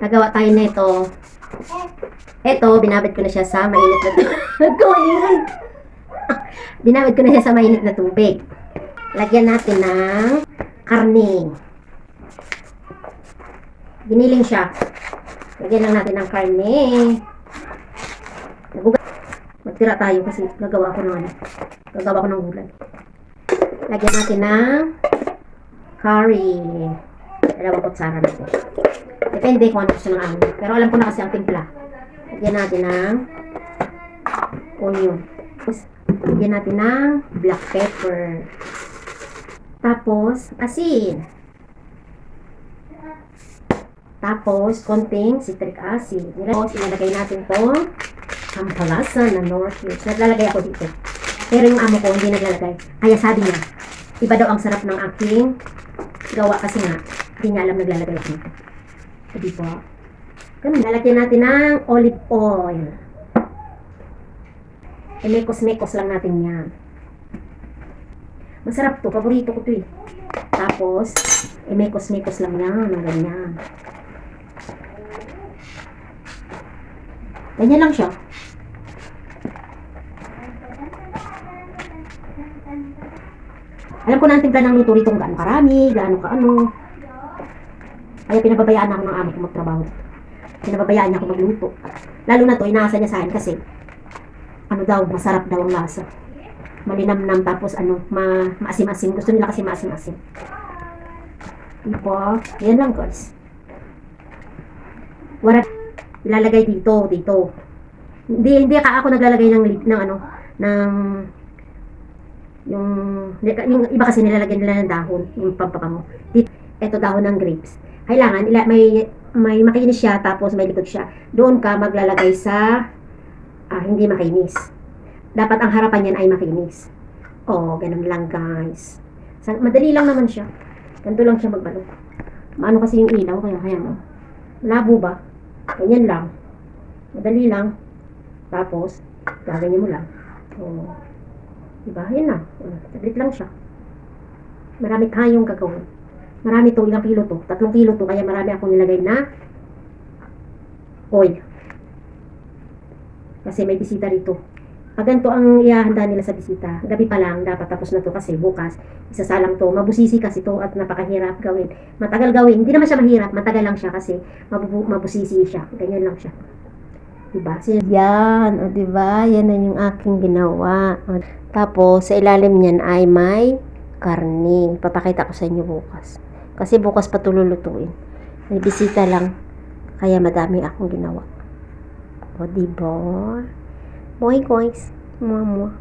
Nagawa tayo nito. Ito, binabad ko na siya sa mainit na tubig. Binabad ko na siya sa mainit na tubig. Lagyan natin ng karne. Giniling siya. Lagyan lang natin ng karne. Magtira tayo kasi gagawa ko ng gulay. Lagyan natin ng curry. 2 kutsara natin. Depende kung ano gusto ng amin. Pero alam ko na kasi ang timpla. Lagyan natin ng onion. Lagyan natin ng black pepper. Tapos, asin. Tapos, konting citric acid. Tapos, ilalagay natin itong ampalasa na North Hills. Naglalagay ako dito. Pero yung amo ko, hindi naglalagay. Kaya sabi niya, iba daw ang sarap ng aking gawa kasi nga, hindi niya alam naglalagay ako dito. Sabi po. Ganun, lalagyan natin ng olive oil. Mekos-mekos lang natin yan. Masarap to, paborito ko to eh. Tapos, mekos-mekos lang yan, ganyan. Ganyan lang siya. Alam ko na ang timpla ng luto rito kung gaano karami, gaano kaano. Kaya pinababayaan ako ng amo ko magtrabaho. Pinababayaan niya ako magluto. Lalo na to, inaasa niya sa akin kasi ano daw, masarap daw ang lasa. Malinamnam tapos maasim-asim. Gusto nila kasi maasim-asim. Diba? Yan lang guys. Wala ilalagay dito. Hindi ako naglalagay yung iba kasi nilalagyan nila ng dahon, yung pampapango. Ito dahon ng grapes. Kailangan may makinis siya tapos may likod siya. Doon ka maglalagay sa hindi makinis. Dapat ang harapan niyan ay makinis. Oh, ganun lang guys. Madali lang naman siya. Ganito lang siya magbalot. Maano kasi yung ilaw kaya mo. Labo ba? Ganyan lang. Madali lang. Tapos, gaganyan mo lang. Oh. Diba? Yan na. Saglit lang siya. Marami tayong gagawin. Marami to. Ilang kilo to? 3 kilo to. Kaya marami akong nilagay na oil. Kasi may bisita rito. Pag ganito ang ihahanda nila sa bisita, gabi pa lang dapat tapos na to kasi bukas isasalang to. Mabusisi kasi to at napakahirap gawin. Matagal gawin. Hindi naman siya mahirap. Matagal lang siya kasi mabusisi siya. Ganyan lang siya. Diba? Yan. O diba? Yan na yung aking ginawa. Tapos, sa ilalim niyan ay may karne. Papakita ko sa inyo bukas. Kasi bukas pa ito lulutuin. May bisita lang. Kaya madami akong ginawa. O diba? Boy guys. Mua.